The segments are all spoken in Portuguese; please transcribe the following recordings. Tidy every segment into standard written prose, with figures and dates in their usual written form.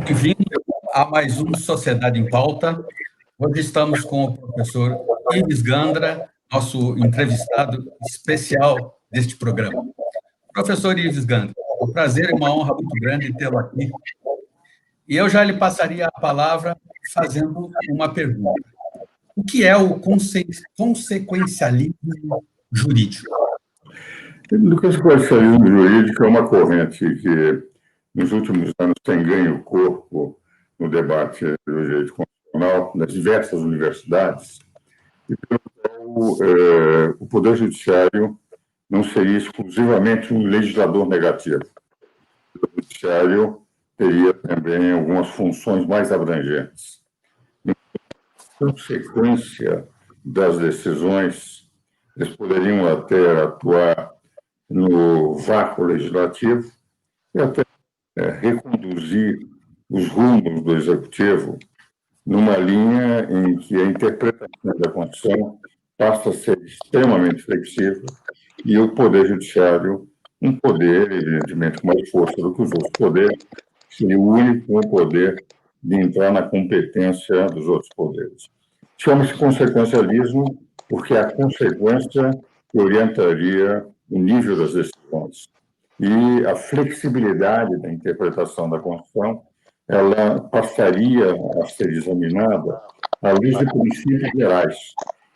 Bem-vindo a mais um Sociedade em Pauta. Hoje estamos com o professor Ives Gandra, nosso entrevistado especial deste programa. Professor Ives Gandra, é um prazer e uma honra muito grande tê-lo aqui. E eu já lhe passaria a palavra fazendo uma pergunta. O que é o consequencialismo jurídico? O consequencialismo jurídico é uma corrente que, nos últimos anos, tem ganho corpo no debate do direito constitucional nas diversas universidades, e pelo qual o Poder Judiciário não seria exclusivamente um legislador negativo. O Poder Judiciário teria também algumas funções mais abrangentes. Em consequência das decisões, eles poderiam até atuar no vácuo legislativo e até reconduzir os rumos do Executivo numa linha em que a interpretação da Constituição passa a ser extremamente flexível e o Poder Judiciário, um poder, evidentemente, com mais força do que os outros poderes, seria o único poder de entrar na competência dos outros poderes. Chama-se consequencialismo porque é a consequência que orientaria o nível das decisões. E a flexibilidade da interpretação da Constituição, ela passaria a ser examinada à luz de princípios gerais.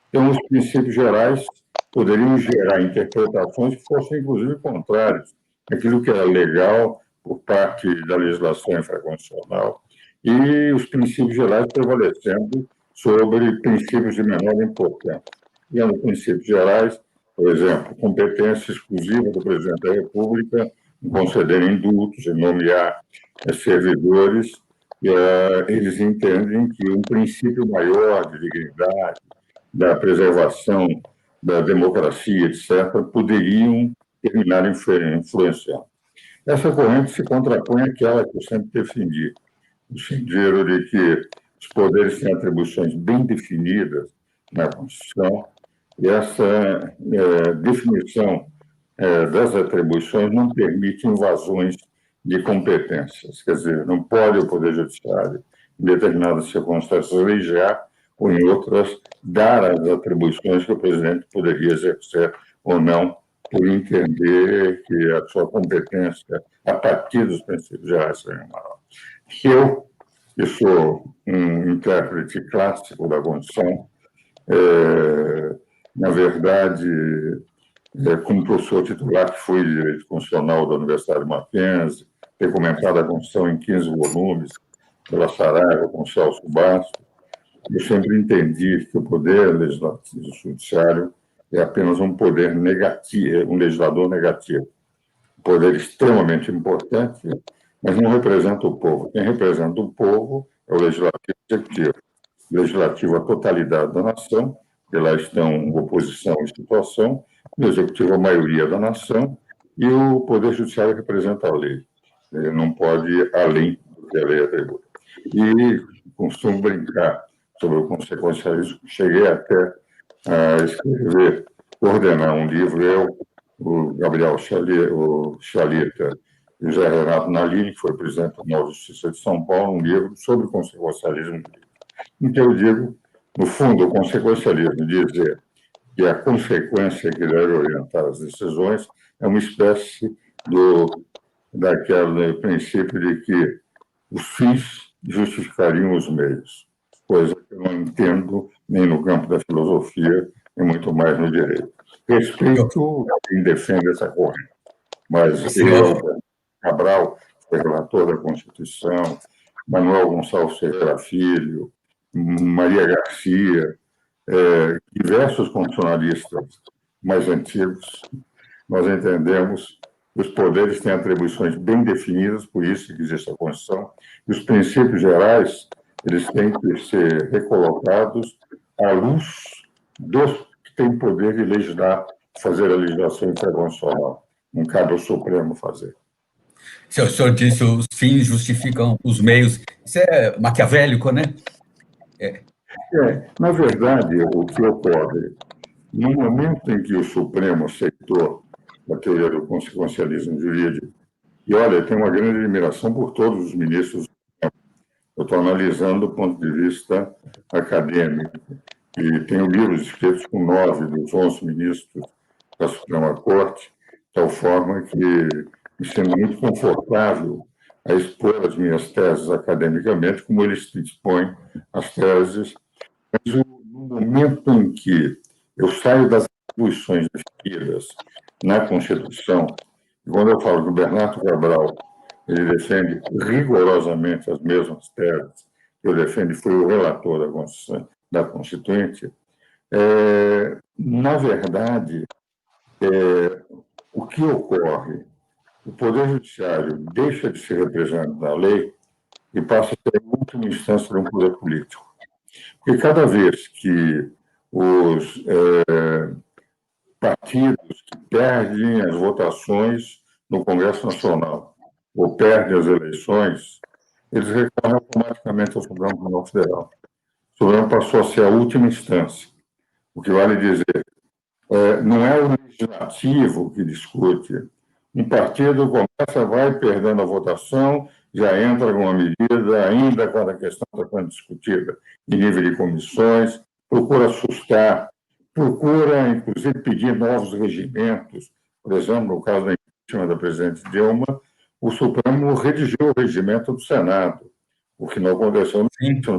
Então, os princípios gerais poderiam gerar interpretações que fossem, inclusive, contrárias àquilo que era legal por parte da legislação infraconstitucional e os princípios gerais prevalecendo sobre princípios de menor importância. E nos princípios gerais, por exemplo, competência exclusiva do presidente da República em conceder indultos, em nomear servidores, eles entendem que um princípio maior de dignidade, da preservação da democracia, etc., poderiam terminar influenciando. Essa corrente se contrapõe àquela que eu sempre defendi, no sentido de que os poderes têm atribuições bem definidas na Constituição, e essa definição das atribuições não permite invasões de competências. Quer dizer, não pode o Poder Judiciário, em determinadas circunstâncias, legislar, ou em outras, dar as atribuições que o presidente poderia exercer ou não, por entender que a sua competência, a partir dos princípios gerais, seria maior. Eu, que sou um intérprete clássico da Constituição, na verdade, como professor titular que fui de Direito Constitucional da Universidade de Mackenzie, ter comentado a Constituição em 15 volumes, pela Saraiva, com Celso Bastos, eu sempre entendi que o poder legislativo judiciário é apenas um poder negativo, um legislador negativo. Um poder extremamente importante, mas não representa o povo. Quem representa o povo é o legislativo executivo. O legislativo, a totalidade da nação, que lá estão oposição e situação, o executivo, a maioria da nação, e o poder judiciário representa a lei. Ele não pode ir além do que a lei atribui. E costumo brincar sobre o consequencialismo. Cheguei até a escrever, coordenar um livro, o Gabriel Chalita e o José Renato Nalini, que foi presidente da Tribunal de Justiça de São Paulo, um livro sobre o consequencialismo. Então, eu digo, no fundo, o consequencialismo dizer que a consequência que deve orientar as decisões é uma espécie daquele princípio de que os fins justificariam os meios, coisa que eu não entendo nem no campo da filosofia, e muito mais no direito. Respeito a quem defende essa corrente, mas Cabral foi relator da Constituição, Manuel Gonçalves Ferreira Filho, Maria Garcia, diversos constitucionalistas mais antigos, nós entendemos que os poderes têm atribuições bem definidas, por isso que existe a Constituição, e os princípios gerais, eles têm que ser recolocados à luz dos que têm poder de legislar, fazer a legislação infraconstitucional. Não cabe ao Supremo fazer. O senhor disse os fins justificam os meios. Isso é maquiavélico, né? Na verdade, o que ocorre, no momento em que o Supremo aceitou a teoria do consequencialismo jurídico, e olha, eu tenho uma grande admiração por todos os ministros eu estou analisando do ponto de vista acadêmico. E tenho livros escritos com 9 dos 11 ministros da Suprema Corte, de tal forma que me sinto muito confortável a expor as minhas teses academicamente, como eles expõem as teses. Mas no momento em que eu saio das atribuições definidas na Constituição, e quando eu falo que o Bernardo Cabral ele defende rigorosamente as mesmas teses que eu defendo, e foi o relator da Constituinte, na verdade, o que ocorre? O Poder Judiciário deixa de ser representante da lei e passa a ser, em última instância, um poder político. Porque cada vez que os partidos que perdem as votações no Congresso Nacional ou perdem as eleições, eles recorrem automaticamente ao Supremo Tribunal Federal. O Supremo passou a ser a última instância. O que vale dizer, não é o legislativo que discute. Um partido começa, vai perdendo a votação, já entra com uma medida, ainda quando a questão está sendo discutida em nível de comissões, procura assustar, procura, inclusive, pedir novos regimentos. Por exemplo, no caso da impeachment da presidente Dilma, o Supremo redigiu o regimento do Senado, o que não aconteceu no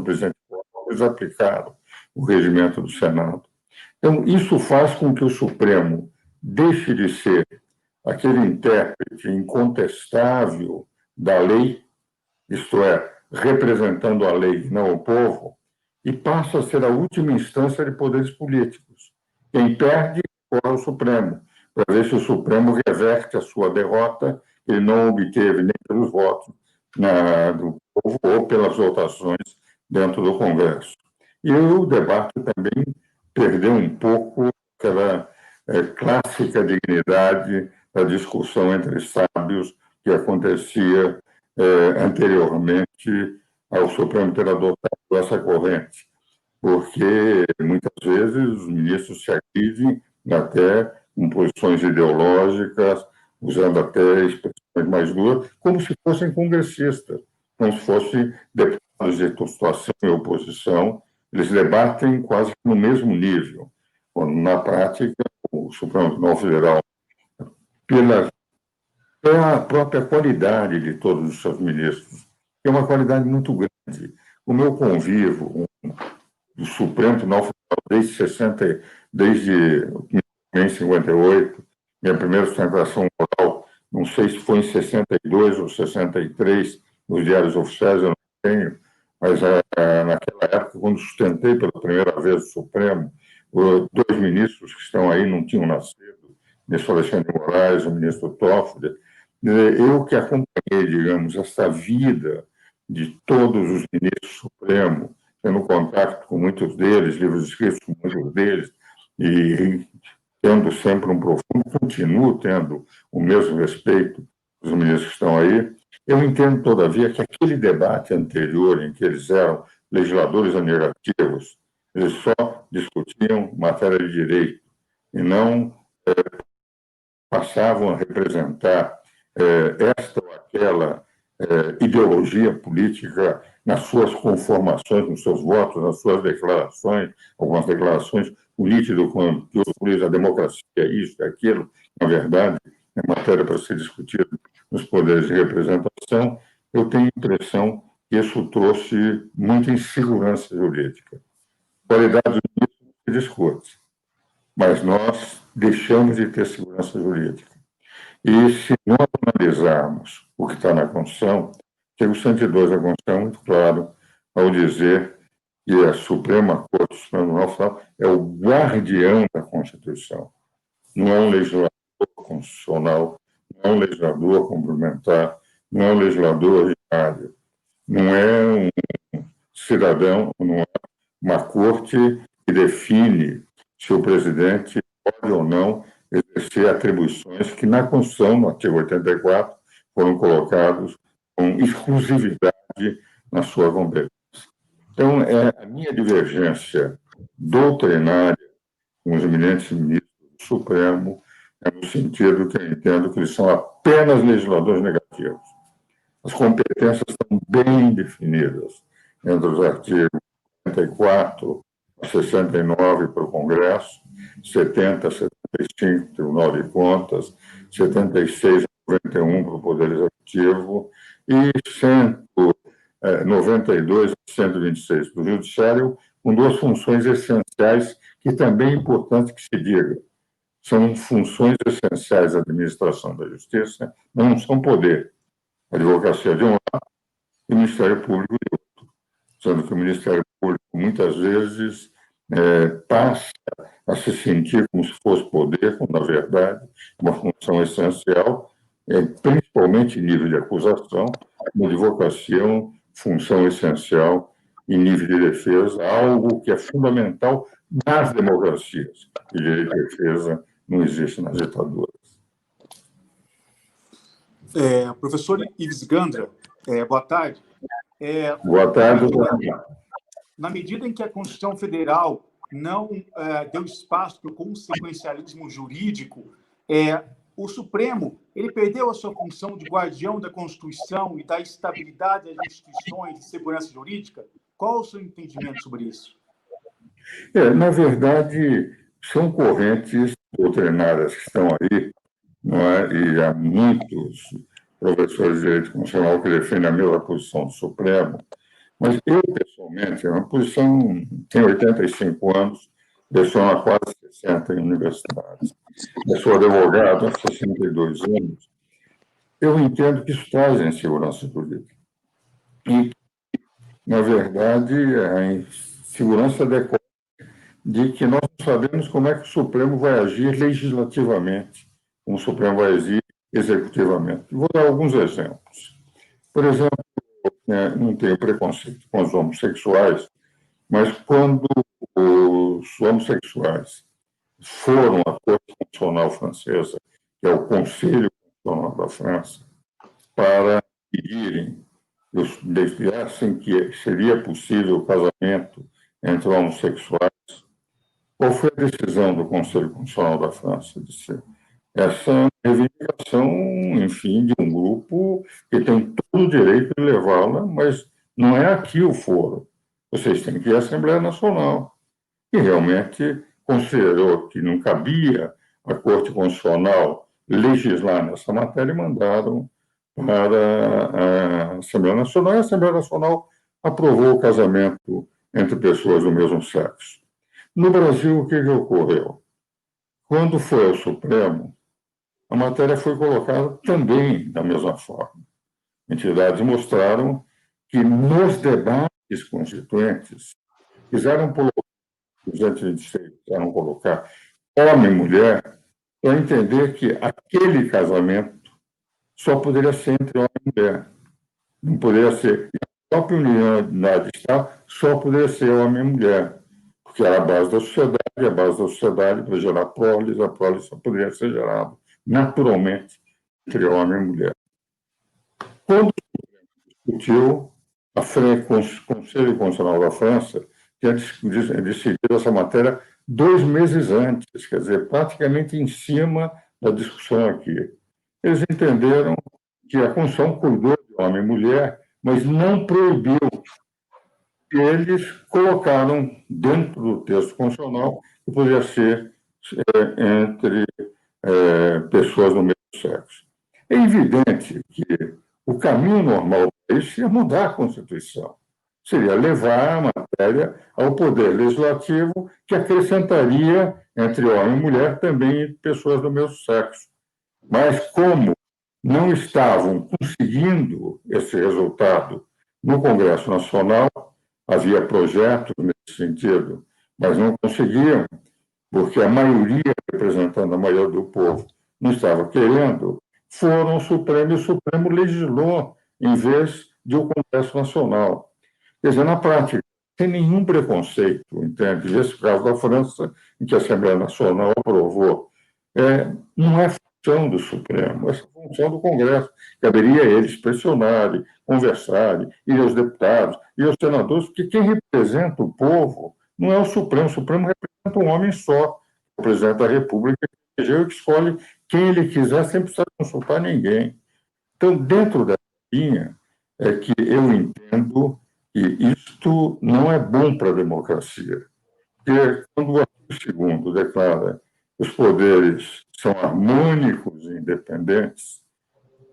presidente Lula, eles aplicaram o regimento do Senado. Então, isso faz com que o Supremo deixe de ser aquele intérprete incontestável da lei, isto é, representando a lei e não o povo, e passa a ser a última instância de poderes políticos. Quem perde é o Supremo, para ver se o Supremo reverte a sua derrota, que ele não obteve nem pelos votos do povo ou pelas votações dentro do Congresso. E o debate também perdeu um pouco aquela clássica dignidade da discussão entre sábios que acontecia anteriormente ao Supremo ter adotado essa corrente, porque muitas vezes os ministros se agridem até com posições ideológicas, usando até expressões mais duras, como se fossem congressistas, como se fossem deputados de situação e oposição. Eles debatem quase no mesmo nível, quando, na prática, o Supremo Tribunal Federal, pela própria qualidade de todos os seus ministros, é uma qualidade muito grande. Como eu convivo do Supremo Tribunal Federal desde 1958, minha primeira sustentação oral, não sei se foi em 62 ou 63, nos diários oficiais, eu não tenho, mas naquela época, quando sustentei pela primeira vez o Supremo, dois ministros que estão aí não tinham nascido, o ministro Alexandre de Moraes, o ministro Toffoli. Eu que acompanhei, digamos, essa vida de todos os ministros do Supremo, tendo contato com muitos deles, livros escritos com muitos deles, e tendo sempre um profundo, continuo tendo o mesmo respeito dos ministros que estão aí. Eu entendo, todavia, que aquele debate anterior, em que eles eram legisladores negativos, eles só discutiam matéria de direito e não passavam a representar esta ou aquela ideologia política nas suas conformações, nos seus votos, nas suas declarações, algumas declarações, o nítido quando a democracia é isso, é aquilo, na verdade, é matéria para ser discutida nos poderes de representação. Eu tenho a impressão que isso trouxe muita insegurança jurídica. Qualidade jurídica se discute, mas nós deixamos de ter segurança jurídica. E se nós analisarmos o que está na Constituição, artigo 102 da Constituição é muito claro ao dizer que a Suprema Corte, o Supremo Tribunal Federal, é o guardião da Constituição. Não é um legislador constitucional, não é um legislador complementar, não é um legislador ordinário, não é um cidadão, não é uma corte que define se o presidente pode ou não exercer atribuições que, na Constituição, no artigo 84, foram colocados com exclusividade na sua competência. Então, a minha divergência doutrinária com os eminentes ministros do Supremo é no sentido que eu entendo que eles são apenas legisladores negativos. As competências estão bem definidas entre os artigos 54 a 69 para o Congresso, 70 a 75 Tribunal de Contas, 76 a 91 para o Poder Executivo e 192 a 126 para o Judiciário, com duas funções essenciais que também é importante que se diga. São funções essenciais da administração da Justiça, mas não são poder. A advocacia de um lado e o Ministério Público de outro, sendo que o Ministério Público muitas vezes passa a se sentir como se fosse poder, quando, na verdade, uma função essencial, principalmente em nível de acusação, a advocacia é uma função essencial em nível de defesa, algo que é fundamental nas democracias. O direito de defesa não existe nas ditaduras. Professor Ives Gandra, boa tarde. Boa tarde. Na medida em que a Constituição Federal não deu espaço para o consequencialismo jurídico, o Supremo ele perdeu a sua função de guardião da Constituição e da estabilidade das instituições de segurança jurídica? Qual o seu entendimento sobre isso? Na verdade, são correntes doutrinárias que estão aí, não é? E há muitos professores de direito constitucional que defendem a mesma posição do Supremo, mas eu, pessoalmente, é uma posição, tenho 85 anos, leciono há quase 60 em universidades, eu sou advogado há 62 anos, eu entendo que isso traz a insegurança jurídica. E, na verdade, a insegurança decorre de que nós não sabemos como é que o Supremo vai agir legislativamente, como o Supremo vai agir executivamente. Vou dar alguns exemplos. Por exemplo, não tenho preconceito com os homossexuais, mas quando os homossexuais foram à Corte Constitucional Francesa, que é o Conselho Constitucional da França, para pedirem, deixassem que seria possível o casamento entre homossexuais, qual foi a decisão do Conselho Constitucional da França? Essa reivindicação, enfim, de um grupo que tem todo o direito de levá-la, mas não é aqui o foro. Vocês têm que ir à Assembleia Nacional. E realmente considerou que não cabia a Corte Constitucional legislar nessa matéria e mandaram para a Assembleia Nacional. E a Assembleia Nacional aprovou o casamento entre pessoas do mesmo sexo. No Brasil, o que ocorreu? Quando foi ao Supremo, a matéria foi colocada também da mesma forma. Entidades mostraram que nos debates constituintes quiseram colocar homem e mulher para entender que aquele casamento só poderia ser entre homem e mulher. Não poderia ser, a própria unidade de Estado só poderia ser homem e mulher, porque era a base da sociedade para gerar prole, a prole só poderia ser gerada naturalmente entre homem e mulher. Quando discutiu, a Conselho Constitucional da França tinha decidido essa matéria 2 meses antes, quer dizer, praticamente em cima da discussão aqui. Eles entenderam que a Constituição cuidou de homem e mulher, mas não proibiu. E eles colocaram dentro do texto constitucional que poderia ser entre pessoas do mesmo sexo. É evidente que o caminho normal para isso seria mudar a Constituição. Seria levar a matéria ao Poder Legislativo, que acrescentaria entre homem e mulher também pessoas do mesmo sexo. Mas como não estavam conseguindo esse resultado no Congresso Nacional, havia projetos nesse sentido, mas não conseguiam, porque a maioria, representando a maioria do povo, não estava querendo, foram ao Supremo e o Supremo legislou em vez de o Congresso Nacional. Quer dizer, na prática, sem nenhum preconceito, entende? Esse caso da França, em que a Assembleia Nacional aprovou, não é função do Supremo, é função do Congresso. Caberia a eles pressionarem, conversarem, ir aos deputados, ir aos senadores, porque quem representa o povo não é o Supremo representa um homem só, o presidente da República, que escolhe quem ele quiser, sem precisar consultar ninguém. Então, dentro dessa linha é que eu entendo que isto não é bom para a democracia. Porque quando o artigo 2º declara que os poderes são harmônicos e independentes,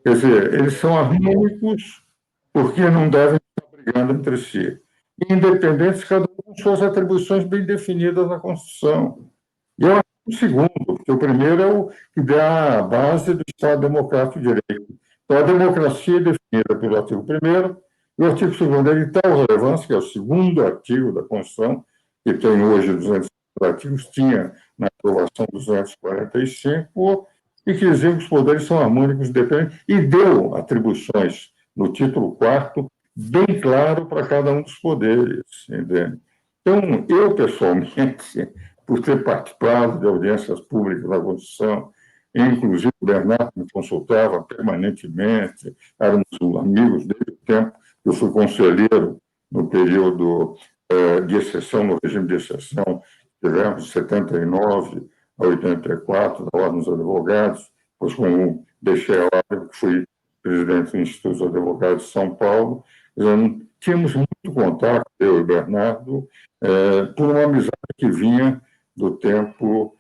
quer dizer, eles são harmônicos porque não devem estar brigando entre si. E independentes, cada um com suas atribuições bem definidas na Constituição. E eu acho o segundo, porque o primeiro é o que dá a base do Estado Democrático de Direito. Então, a democracia é definida pelo artigo 1º, e o artigo 2º é de tal relevância, que é o segundo artigo da Constituição, que tem hoje 200 artigos, tinha na aprovação 245, e que dizia que os poderes são harmônicos e independentes, e deu atribuições no título 4º, bem claro para cada um dos poderes, entende? Então, eu, pessoalmente, por ter participado de audiências públicas da Constituição, inclusive o Bernardo me consultava permanentemente, éramos amigos desde o tempo que eu fui conselheiro no período de exceção, no regime de exceção, tivemos de 79 a 84, da Ordem dos Advogados, depois como deixei a ordem, fui presidente do Instituto dos Advogados de São Paulo, tínhamos muito contato, eu e o Bernardo, por uma amizade que vinha do tempo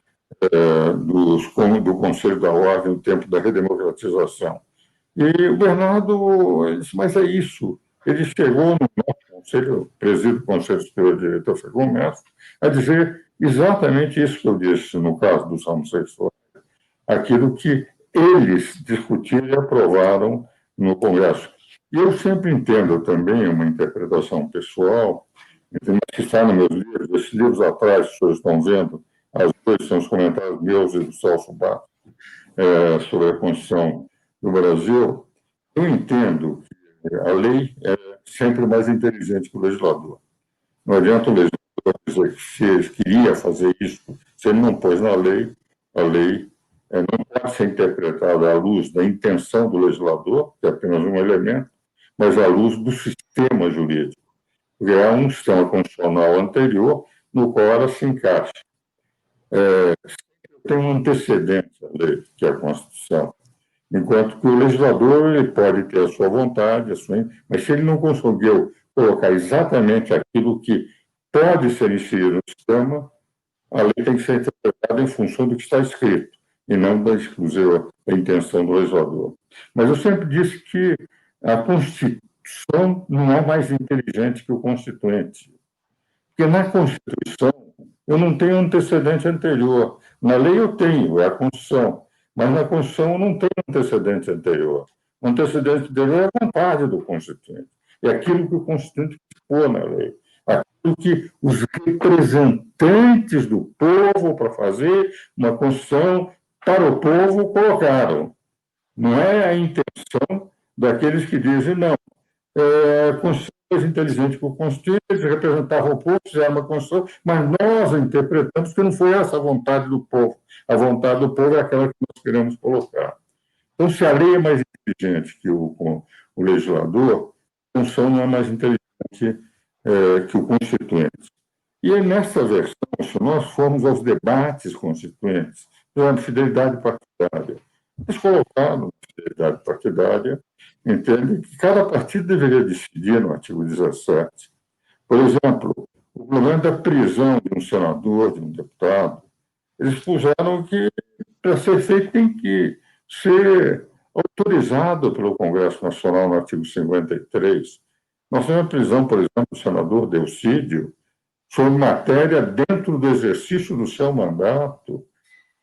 do Conselho da Ordem, do tempo da redemocratização. E o Bernardo disse, mas é isso. Ele chegou no nosso conselho, presídio do Conselho Superior de Direito, chegou o mestre, a dizer exatamente isso que eu disse no caso dos homossexuais, aquilo que eles discutiram e aprovaram no Congresso. E eu sempre entendo também uma interpretação pessoal, que está nos meus livros, esses livros atrás, que vocês estão vendo, as duas são os comentários meus e do Celso Barros, sobre a Constituição do Brasil. Eu entendo que a lei é sempre mais inteligente que o legislador. Não adianta o legislador dizer que se ele queria fazer isso, se ele não pôs na lei, a lei não pode ser interpretada à luz da intenção do legislador, que é apenas um elemento, mas à luz do sistema jurídico, porque é um sistema constitucional anterior no qual ela se encaixa. Tem um antecedente à lei, que é a Constituição, enquanto que o legislador ele pode ter a sua vontade, mas se ele não conseguiu colocar exatamente aquilo que pode ser inserido no sistema, a lei tem que ser interpretada em função do que está escrito, e não da exclusiva da intenção do legislador. Mas eu sempre disse que a Constituição não é mais inteligente que o Constituinte, porque na Constituição eu não tenho antecedente anterior. Na lei eu tenho, é a Constituição, mas na Constituição eu não tenho antecedente anterior. O antecedente anterior é a vontade do Constituinte, é aquilo que o Constituinte expôs na lei, aquilo que os representantes do povo para fazer uma Constituição para o povo colocaram. Não é a intenção daqueles que dizem, não, a Constituição é mais inteligente que o Constituinte, eles representavam o povo, fizeram uma Constituição, mas nós interpretamos que não foi essa a vontade do povo. A vontade do povo é aquela que nós queremos colocar. Então, se a lei é mais inteligente que o legislador, a Constituição não é mais inteligente que o Constituinte. E aí, nessa versão, se nós formos aos debates constituintes, sobre fidelidade partidária, eles colocaram fidelidade partidária, entende que cada partido deveria decidir no artigo 17. Por exemplo, o problema da prisão de um senador, de um deputado, eles puseram que, para ser feito, tem que ser autorizado pelo Congresso Nacional no artigo 53. Nós temos a prisão, por exemplo, do senador Delcídio, sobre matéria dentro do exercício do seu mandato,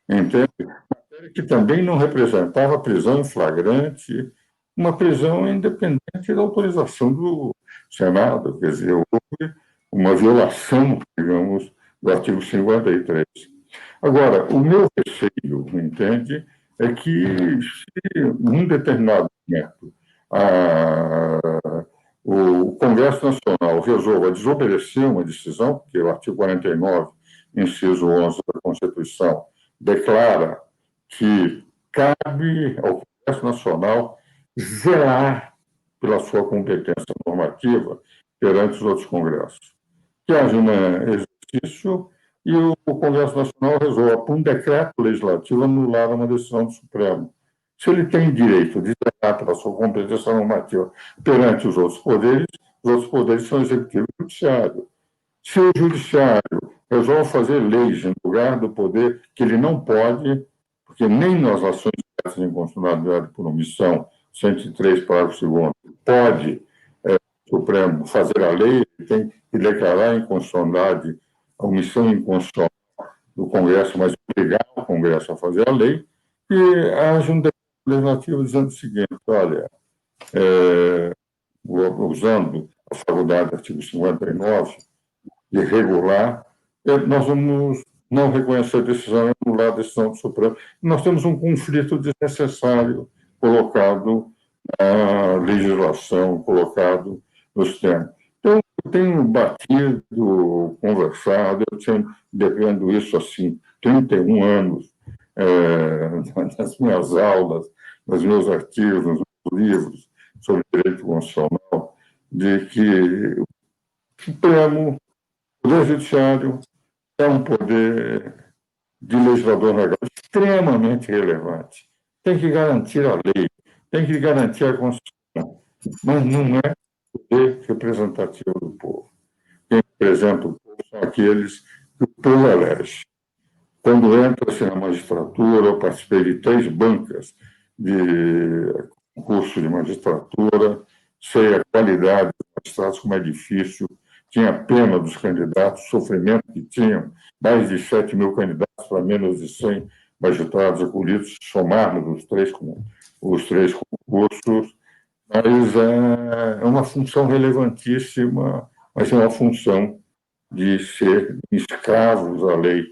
entende? Matéria que também não representava prisão em flagrante, uma prisão independente da autorização do Senado, quer dizer, houve uma violação, digamos, do artigo 53. Agora, o meu receio, entende, é que se num determinado momento o Congresso Nacional resolva desobedecer uma decisão, porque o artigo 49, inciso 11 da Constituição, declara que cabe ao Congresso Nacional zelar pela sua competência normativa perante os outros congressos. Que haja um exercício e o Congresso Nacional resolva, por um decreto legislativo, anular uma decisão do Supremo. Se ele tem direito de zelar pela sua competência normativa perante os outros poderes são executivo e judiciário. Se o judiciário resolve fazer leis em lugar do poder que ele não pode, porque nem nas ações diretas de inconstitucionalidade por omissão, 103, parágrafo 2º, pode o Supremo fazer a lei, ele tem que declarar a inconstitucionalidade, a omissão inconstitucional do Congresso, mas obrigar o Congresso a fazer a lei, e haja um decreto legislativo dizendo o seguinte: olha, usando a faculdade do artigo 59, de regular, nós vamos não reconhecer a decisão e anular a decisão do Supremo. Nós temos um conflito desnecessário colocado na legislação, colocado no sistema. Então, eu tenho batido, conversado, eu tenho devendo isso assim, 31 anos, nas minhas aulas, nos meus artigos, nos meus livros sobre direito constitucional, de que o Supremo, o Poder Judiciário, é um poder de legislador legal extremamente relevante. Tem que garantir a lei, tem que garantir a Constituição, mas não é poder representativo do povo. Quem representa o povo são aqueles que o povo elege. Quando entra-se na magistratura, eu participei de 3 bancas de curso de magistratura, sei a qualidade dos magistrados, como é difícil, tinha pena dos candidatos, o sofrimento que tinham, mais de 7 mil candidatos para menos de 100 magistrados acolhidos, somarmos os três concursos, mas é uma função relevantíssima, mas é uma função de ser escravos à lei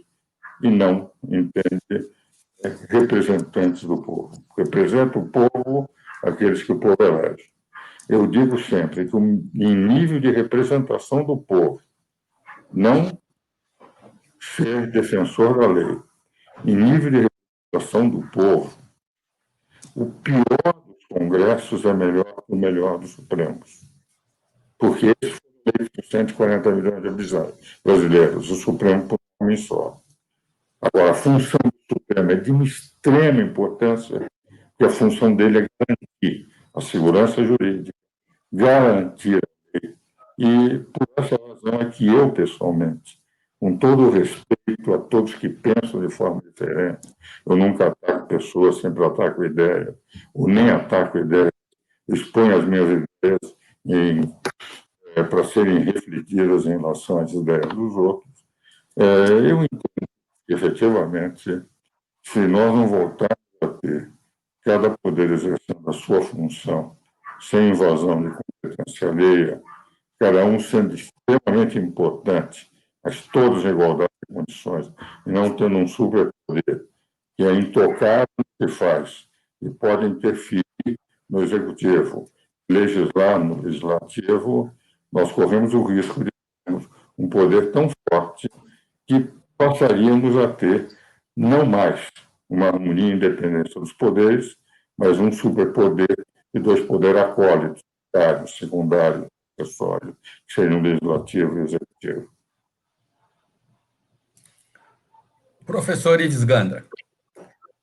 e não, entende, representantes do povo. Representa o povo, aqueles que o povo elege. Eu digo sempre que, em nível de representação do povo, não ser defensor da lei, em nível de representação do povo, o pior dos congressos é melhor que o melhor dos supremos. Porque esses foram eleitos por 140 milhões de brasileiros, o Supremo por um homem só. Agora, a função do Supremo é de uma extrema importância, porque a função dele é garantir a segurança jurídica, garantir a lei. E, por essa razão, é que eu, pessoalmente, com todo o respeito a todos que pensam de forma diferente, eu nunca ataco pessoas, sempre ataco ideia, ou nem ataco ideia, exponho as minhas ideias para serem refletidas em relação às ideias dos outros. Eu entendo que, efetivamente, se nós não voltarmos a ter cada poder exercendo a sua função, sem invasão de competência alheia, cada um sendo extremamente importante, mas todos em igualdade de condições, e não tendo um superpoder que é intocável no que faz e pode interferir no executivo, legislar no legislativo, nós corremos o risco de termos um poder tão forte que passaríamos a ter não mais uma harmonia e independência dos poderes, mas um superpoder e 2 poderes acólitos, secundário, acessório, que seriam legislativo e executivo. Professor Ives Gandra,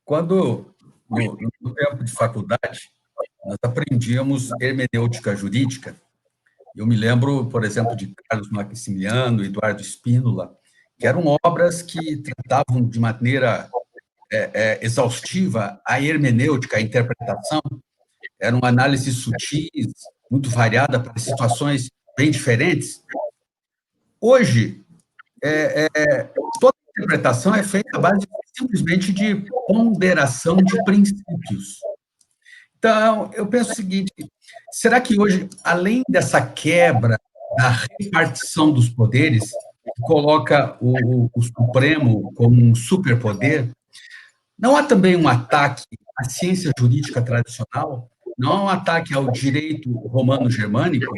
quando, no tempo de faculdade, nós aprendíamos hermenêutica jurídica, eu me lembro, por exemplo, de Carlos Maximiano, Eduardo Spínola, que eram obras que tratavam de maneira exaustiva a hermenêutica, a interpretação, eram análises sutis, muito variada para situações bem diferentes. Hoje, toda a interpretação é feita à base simplesmente de ponderação de princípios. Então, eu penso o seguinte: será que hoje, além dessa quebra da repartição dos poderes, que coloca o Supremo como um superpoder, não há também um ataque à ciência jurídica tradicional? Não há um ataque ao direito romano-germânico?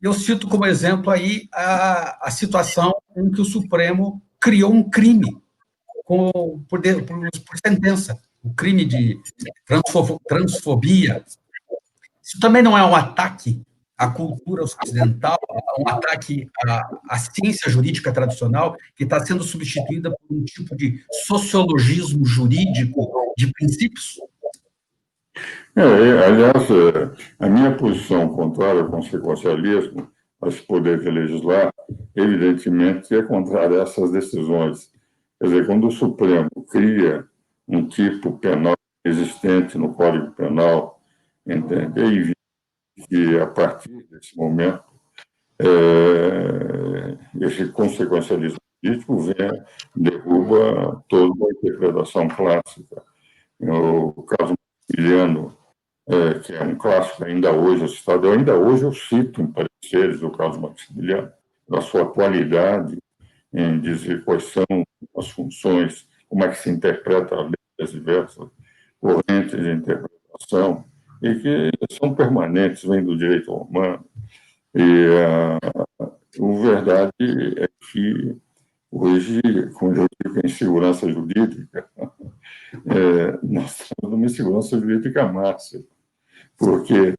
Eu cito como exemplo aí a situação em que o Supremo criou um crime por sentença, o crime de transfobia. Isso também não é um ataque à cultura ocidental, um ataque à ciência jurídica tradicional, que está sendo substituída por um tipo de sociologismo jurídico de princípios? Aliás, a minha posição contrária ao consequencialismo, a esse poder de legislar, evidentemente é contrária a essas decisões. Quer dizer, quando o Supremo cria um tipo penal existente no Código Penal, entende? É evidente que, a partir desse momento, esse consequencialismo político derruba toda a interpretação clássica. O caso Maximiliano, que é um clássico ainda hoje citado, ainda hoje eu cito em pareceres o caso Maximiliano, da sua qualidade em dizer quais são as funções, como é que se interpreta a lei das diversas correntes de interpretação, e que são permanentes, vêm do direito romano. E a verdade é que hoje, quando eu digo em segurança jurídica, nós estamos numa segurança jurídica máxima, porque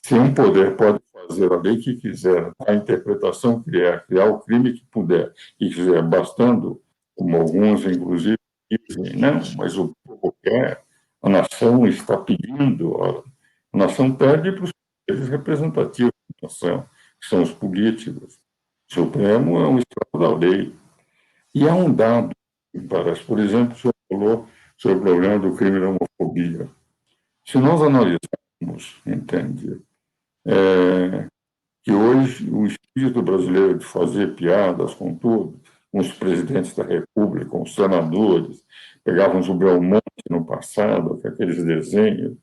se um poder pode fazer a lei que quiser, a interpretação que criar o crime que puder, e quiser, bastando, como alguns, inclusive, dizem, não, mas o povo quer, a nação está pedindo, a nação pede para os poderes representativos da nação, que são os políticos. O Supremo é um estado da lei. E há um dado que parece, por exemplo, o senhor falou sobre o problema do crime da homofobia. Se nós analisarmos, entende, que hoje o espírito brasileiro de fazer piadas com tudo, com os presidentes da República, com os senadores, pegavam o Belmonte no passado, com aqueles desenhos,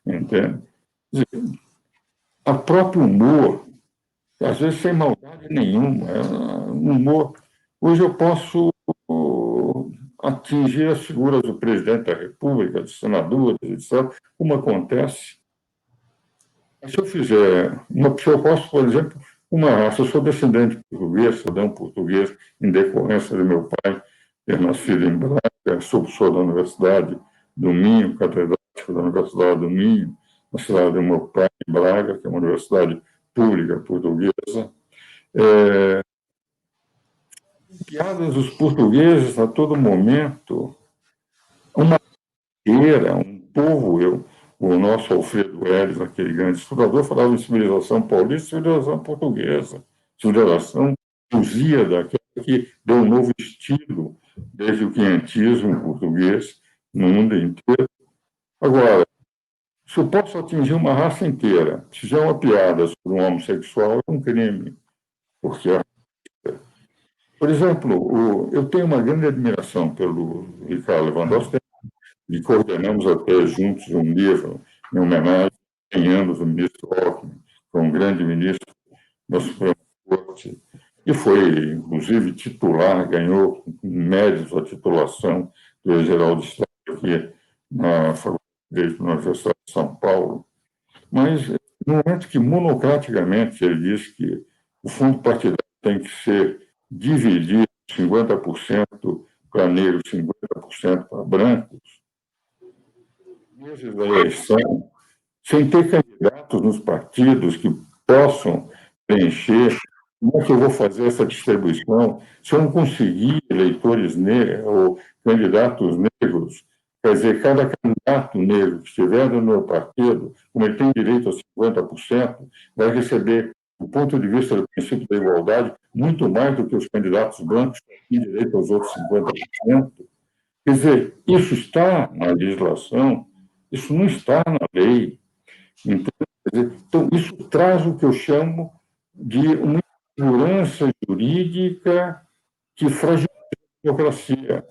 entende? A próprio humor, às vezes sem maldade nenhuma, um humor. Hoje eu posso atingir as figuras do presidente da República, dos senadores, etc., como acontece. Se eu fizer, se eu posso, por exemplo, uma raça, eu sou descendente português, cidadão português, em decorrência do meu pai ter nascido em Braga, sou professor da Universidade do Minho, catedrático da Universidade do Minho, na cidade do meu pai, em Braga, que é uma universidade pública portuguesa. Piadas dos portugueses a todo momento, uma era, um povo, o nosso Alfredo Helles, aquele grande estudador, falava em civilização paulista, civilização portuguesa, civilização lusíada, que deu um novo estilo desde o quinhentismo português no mundo inteiro. Agora, se eu posso atingir uma raça inteira, se fizer uma piada sobre um homossexual, é um crime, porque, por exemplo, eu tenho uma grande admiração pelo Ricardo Lewandowski, e coordenamos até juntos um livro em homenagem a 100 anos do ministro Alckmin, que foi um grande ministro da Suprema Corte, e foi, inclusive, titular, ganhou méritos a titulação do Geraldo Estado aqui na Faculdade de Direito da Universidade de São Paulo. Mas, no momento que, monocraticamente, ele diz que o fundo partidário tem que ser dividido 50% para negros, 50% para brancos, meses da eleição, sem ter candidatos nos partidos que possam preencher, como é que eu vou fazer essa distribuição? Se eu não conseguir eleitores negros ou candidatos negros, quer dizer, cada candidato negro que estiver no meu partido, como ele tem direito a 50%, vai receber, do ponto de vista do princípio da igualdade, muito mais do que os candidatos brancos que têm direito aos outros 50%. Quer dizer, isso está na legislação, isso não está na lei. Então, isso traz o que eu chamo de uma insegurança jurídica que fragiliza a democracia.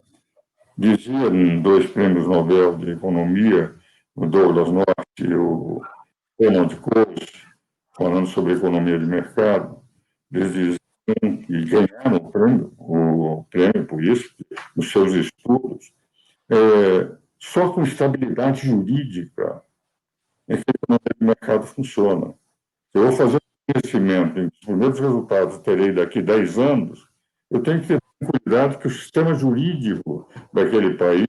Diziam 2 prêmios Nobel de Economia, o Douglas North e o Raymond Coase, falando sobre economia de mercado, eles diziam que ganharam o prêmio por isso, nos seus estudos, só com estabilidade jurídica é que a economia de mercado funciona. Se eu vou fazer um investimento, os primeiros resultados terei daqui 10 anos, eu tenho que ter cuidado que o sistema jurídico daquele país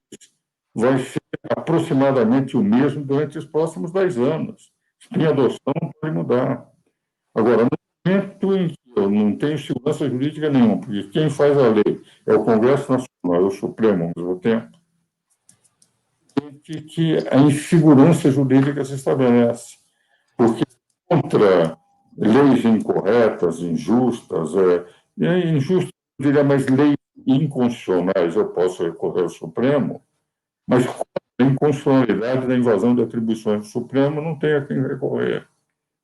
vai ser aproximadamente o mesmo durante os próximos 10 anos. Se tem adoção, não pode mudar. Agora, no momento em que eu não tenho segurança jurídica nenhuma, porque quem faz a lei é o Congresso Nacional, é o Supremo ao mesmo tempo, quem que a insegurança jurídica se estabelece, porque contra leis incorretas, injustas, injustas, eu diria, mas leis inconstitucionais, eu posso recorrer ao Supremo, mas contra a inconstitucionalidade da invasão de atribuições do Supremo não tem a quem recorrer.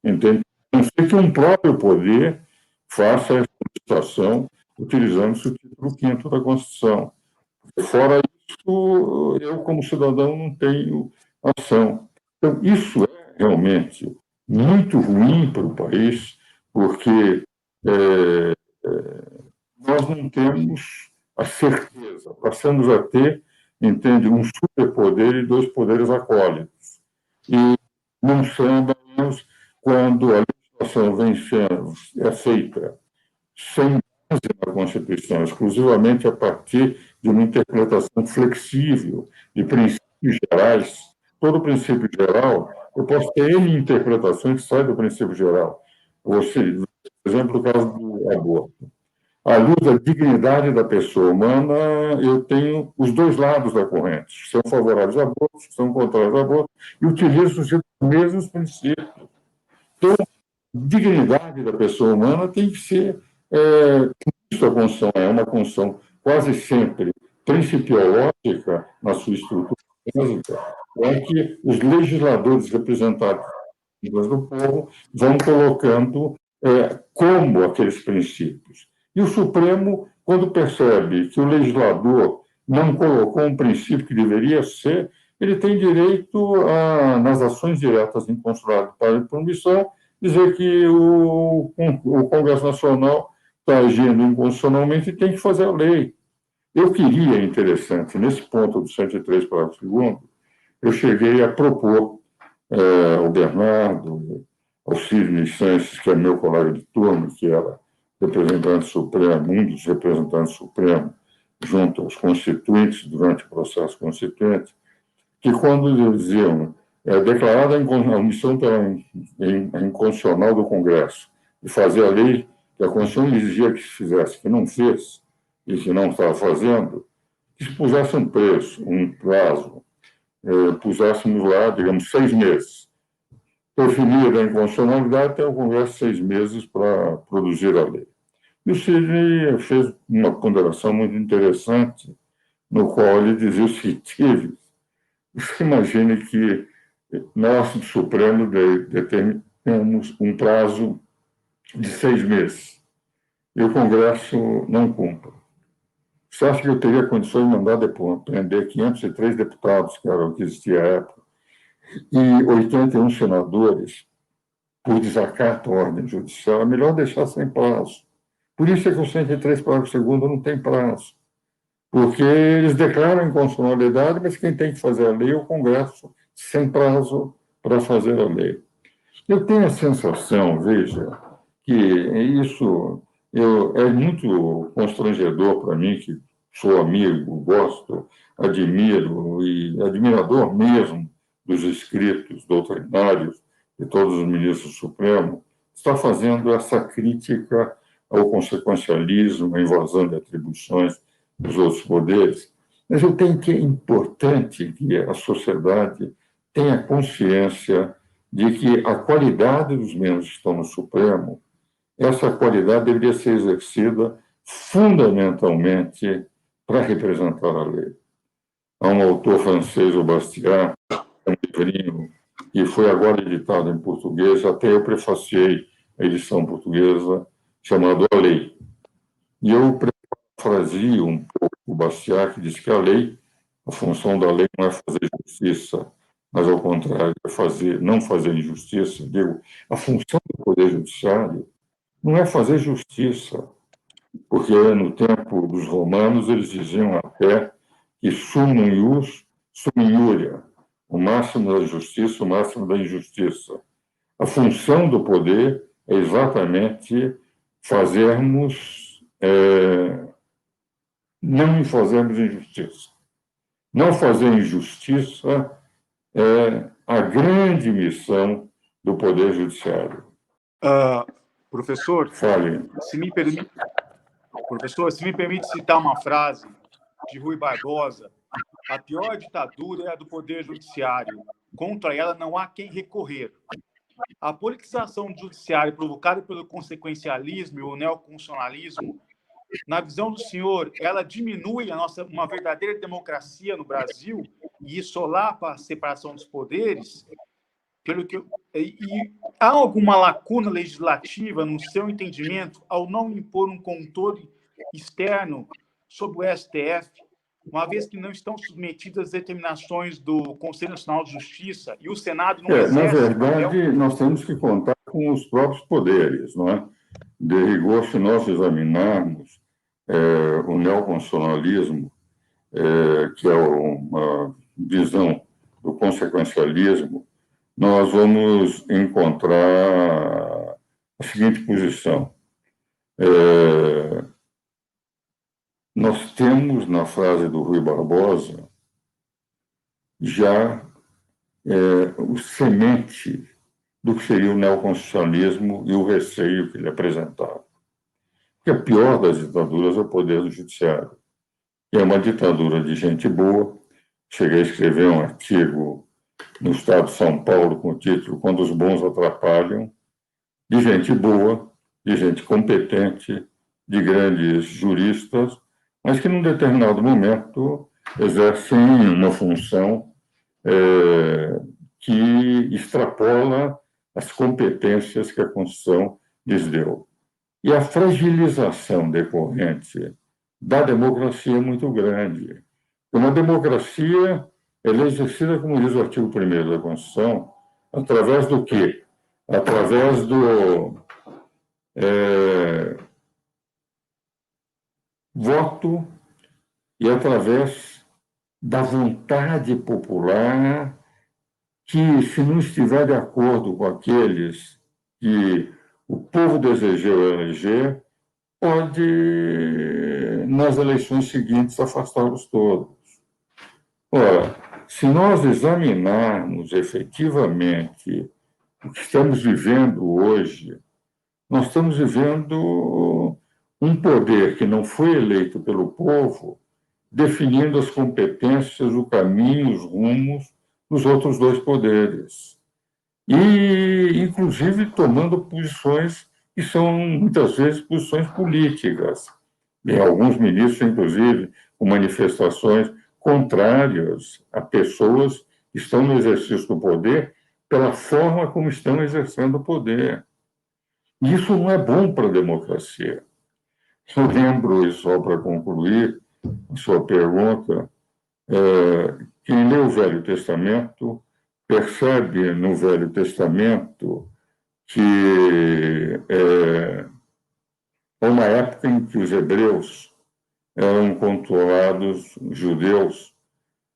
Entende? A não ser que um próprio poder faça essa situação utilizando-se o título 5º da Constituição. Fora isso, eu, como cidadão, não tenho ação. Então, isso é realmente muito ruim para o país, porque nós não temos a certeza, passamos a ter, entende, um superpoder e 2 poderes acólitos. E não sabemos quando a legislação vem sendo feita sem base na Constituição, exclusivamente a partir de uma interpretação flexível de princípios gerais. Todo princípio geral, eu posso ter N interpretações que saem do princípio geral. Você, por exemplo, o caso do aborto. À luz da dignidade da pessoa humana, eu tenho os 2 lados da corrente. São favoráveis a abortos, são contrários a aborto, e utilizo os mesmos princípios. Então, a dignidade da pessoa humana tem que ser... Isso a Constituição é uma Constituição quase sempre principiológica na sua estrutura básica, é que os legisladores representados do povo vão colocando como aqueles princípios. E o Supremo, quando percebe que o legislador não colocou um princípio que deveria ser, ele tem direito, nas ações diretas em consulado de proibição, dizer que o Congresso Nacional está agindo inconstitucionalmente e tem que fazer a lei. Eu queria, interessante, nesse ponto do 103, parágrafo 2º, eu cheguei a propor ao Bernardo, ao Sidney Sanches, que é meu colega de turma, que era representante supremo, um dos representantes supremos, junto aos constituintes, durante o processo constituinte, que quando diziam declarada a omissão inconstitucional do Congresso de fazer a lei que a Constituição exigia que se fizesse, que não fez, e que não estava fazendo, que se pusesse um preço, um prazo, puséssemos lá, digamos, 6 meses. Definida a inconstitucionalidade, tem o Congresso 6 meses para produzir a lei. E o Sidney fez uma ponderação muito interessante, no qual ele dizia o seguinte: você imagine que nós, do Supremo, determinamos um prazo de 6 meses e o Congresso não cumpre. Você acha que eu teria condições de mandar prender 503 deputados, que era o que existia à época, e 81 senadores por desacato à ordem judicial? É melhor deixar sem prazo. Por isso é que o 103, parágrafo 2º, não tem prazo. Porque eles declaram inconstitucionalidade, mas quem tem que fazer a lei é o Congresso, sem prazo para fazer a lei. Eu tenho a sensação, veja, que isso é muito constrangedor para mim, que sou amigo, gosto, admiro e admirador mesmo dos escritos doutrinários de todos os ministros do Supremo, está fazendo essa crítica ao consequencialismo, à invasão de atribuições dos outros poderes. Mas eu tenho que é importante que a sociedade tenha consciência de que a qualidade dos membros que estão no Supremo, essa qualidade deveria ser exercida fundamentalmente para representar a lei. Há um autor francês, o Bastiat, um livrinho que foi agora editado em português, até eu prefaciei a edição portuguesa, chamado A Lei. E eu parafrasio um pouco o Bastiat, que diz que a lei, a função da lei não é fazer justiça, mas, ao contrário, é não fazer injustiça. Digo, a função do Poder Judiciário não é fazer justiça, porque no tempo dos romanos eles diziam até que summum ius, summum iuria, o máximo da justiça, o máximo da injustiça. A função do poder é exatamente não fazermos injustiça. Não fazer injustiça é a grande missão do Poder Judiciário. Professor, Fale. Professor, se me permite citar uma frase de Rui Barbosa, a pior ditadura é a do Poder Judiciário. Contra ela não há quem recorrer. A politização do judiciário provocada pelo consequencialismo e o neoconstitucionalismo, na visão do senhor, ela diminui uma verdadeira democracia no Brasil e solapa a separação dos poderes? E há alguma lacuna legislativa, no seu entendimento, ao não impor um controle externo sobre o STF, uma vez que não estão submetidas às determinações do Conselho Nacional de Justiça e o Senado não exerce... Na verdade, nós temos que contar com os próprios poderes, não é? De rigor, se nós examinarmos o neoconstitucionalismo, que é uma visão do consequencialismo, nós vamos encontrar a seguinte posição. Nós temos, na frase do Rui Barbosa, já o semente do que seria o neoconstitucionalismo e o receio que ele apresentava. Porque a pior das ditaduras é o poder do judiciário. É uma ditadura de gente boa. Cheguei a escrever um artigo no Estado de São Paulo com o título Quando os Bons Atrapalham, de gente boa, de gente competente, de grandes juristas, mas que, num determinado momento, exercem uma função que extrapola as competências que a Constituição lhes deu. E a fragilização decorrente da democracia é muito grande. Uma democracia ela é exercida, como diz o artigo 1º da Constituição, através do quê? Através do voto e através da vontade popular que, se não estiver de acordo com aqueles que o povo desejou eleger, pode, nas eleições seguintes, afastá-los todos. Ora, se nós examinarmos efetivamente o que estamos vivendo hoje, nós estamos vivendo um poder que não foi eleito pelo povo, definindo as competências, o caminho, os rumos dos outros dois poderes. E, inclusive, tomando posições que são, muitas vezes, posições políticas. E alguns ministros, inclusive, com manifestações contrárias a pessoas que estão no exercício do poder pela forma como estão exercendo o poder. E isso não é bom para a democracia. Eu lembro, e só para concluir a sua pergunta, quem lê o Velho Testamento percebe no Velho Testamento que há uma época em que os hebreus eram controlados, os judeus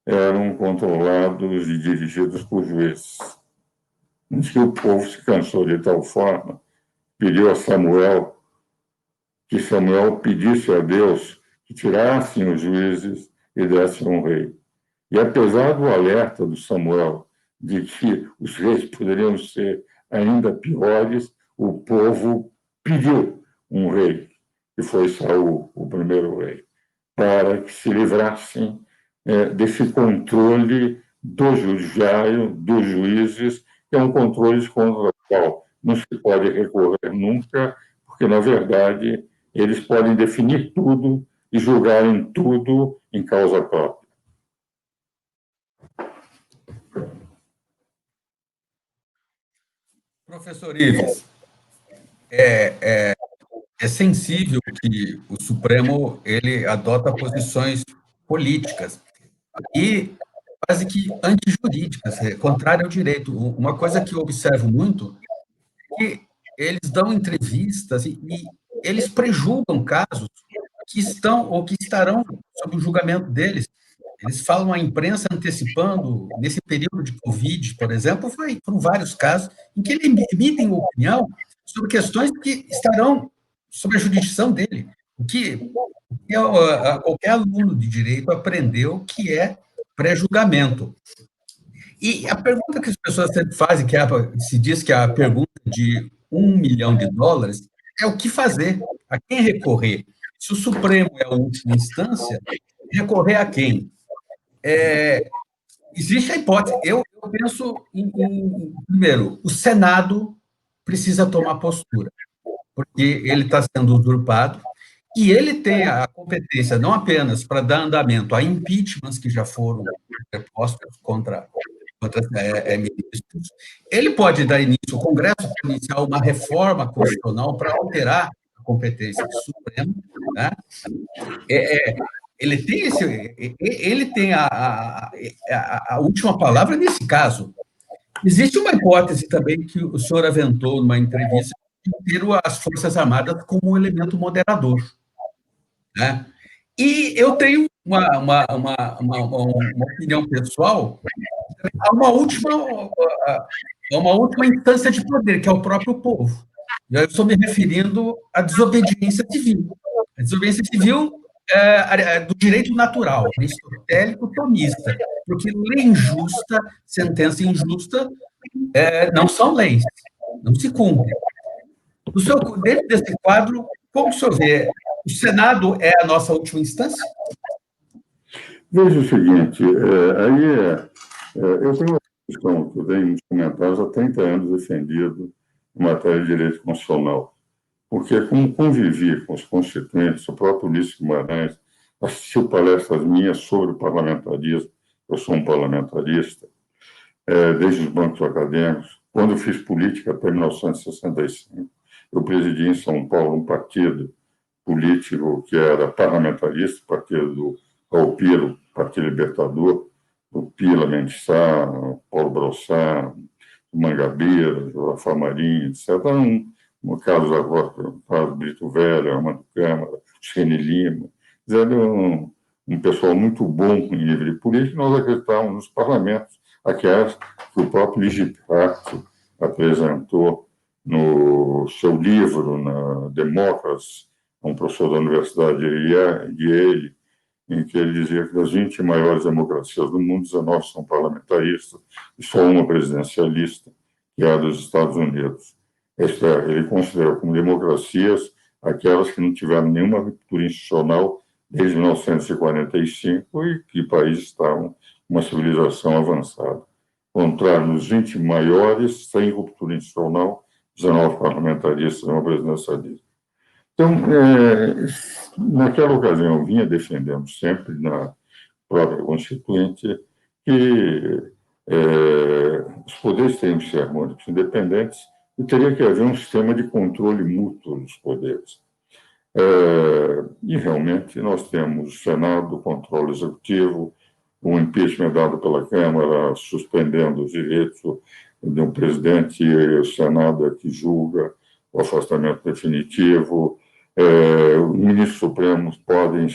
eram controlados e dirigidos por juízes. Antes que o povo se cansou de tal forma, pediu a Samuel que Samuel pedisse a Deus que tirassem os juízes e dessem um rei. E apesar do alerta do Samuel de que os reis poderiam ser ainda piores, o povo pediu um rei, que foi Saul, o primeiro rei, para que se livrassem desse controle do judiciário, dos juízes, que é um controle contra o qual não se pode recorrer nunca, porque, na verdade, eles podem definir tudo e julgarem tudo em causa própria. Professor Ives, é sensível que o Supremo ele adota posições políticas e quase que antijurídicas, contrário ao direito. Uma coisa que eu observo muito é que eles dão entrevistas e eles prejulgam casos que estão ou que estarão sob o julgamento deles. Eles falam a imprensa antecipando, nesse período de Covid, por exemplo, foram vários casos em que eles emitem opinião sobre questões que estarão sob a jurisdição dele. O que qualquer aluno de direito aprendeu que é pré-julgamento. E a pergunta que as pessoas sempre fazem, se diz que é a pergunta de $1 milhão, é o que fazer, a quem recorrer. Se o Supremo é a última instância, recorrer a quem? existe a hipótese. Eu penso, primeiro, o Senado precisa tomar postura, porque ele está sendo usurpado, e ele tem a competência não apenas para dar andamento a impeachments que já foram propostos contra ministros, ele pode dar início, o Congresso pode iniciar uma reforma constitucional para alterar a competência do Supremo, né? Ele tem a última palavra nesse caso. Existe uma hipótese também que o senhor aventou numa entrevista de ter as Forças Armadas como um elemento moderador, né? E eu tenho uma opinião pessoal, há uma última instância de poder, que é o próprio povo. Eu estou me referindo à desobediência civil. A desobediência civil do direito natural, aristotélico tomista, porque lei injusta, sentença injusta, não são leis, não se cumprem. Dentro desse quadro, como o senhor vê, o Senado é a nossa última instância? Veja o seguinte, eu tenho uma questão que eu venho nos comentários há 30 anos defendido em matéria de direito constitucional, porque como convivi com os constituintes, o próprio Ulisses Guimarães assistiu palestras minhas sobre o parlamentarismo, eu sou um parlamentarista, desde os bancos acadêmicos, quando eu fiz política até 1965, eu presidi em São Paulo um partido político que era parlamentarista, o partido do Raul Pira, Partido Libertador, o Pila Mendes Sá, Paulo Brossard, Mangabeira, Rafa Marinho, etc. No caso agora, Carlos Brito Velho, Armando Câmara, Xene Lima, era um pessoal muito bom em nível de política, nós acreditávamos nos parlamentos, aquelas que o próprio Ligiprato apresentou no seu livro, na Democracy, um professor da Universidade de Yale, em que ele dizia que das 20 maiores democracias do mundo, 19 são parlamentaristas e só uma presidencialista, que é a dos Estados Unidos. Ele considera como democracias aquelas que não tiveram nenhuma ruptura institucional desde 1945 e que países estavam uma civilização avançada. Ao contrário, nos 20 maiores, sem ruptura institucional, 19 parlamentaristas e uma presidencialista. Então, naquela ocasião, eu vinha defendendo sempre na própria Constituinte que os poderes têm de ser harmônicos, independentes, e teria que haver um sistema de controle mútuo dos poderes. E, realmente, nós temos o Senado, o controle executivo, o impeachment dado pela Câmara, suspendendo os direitos do presidente, e o Senado é que julga o afastamento definitivo. Os ministros supremos podem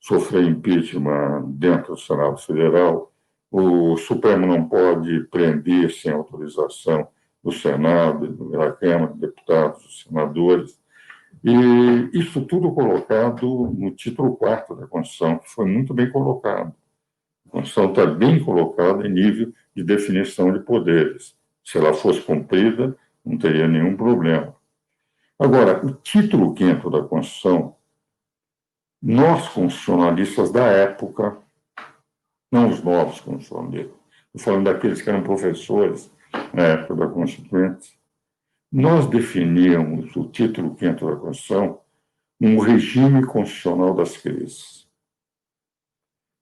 sofrer impeachment dentro do Senado Federal. O Supremo não pode prender sem autorização do Senado, da Câmara, dos deputados, dos senadores. E isso tudo colocado no título 4º da Constituição, que foi muito bem colocado. A Constituição está bem colocada em nível de definição de poderes. Se ela fosse cumprida, não teria nenhum problema. Agora, o título 5º da Constituição, nós, constitucionalistas da época, não os novos constitucionalistas, estou falando daqueles que eram professores na época da Constituinte, nós definíamos o título 5º da Constituição um regime constitucional das crises.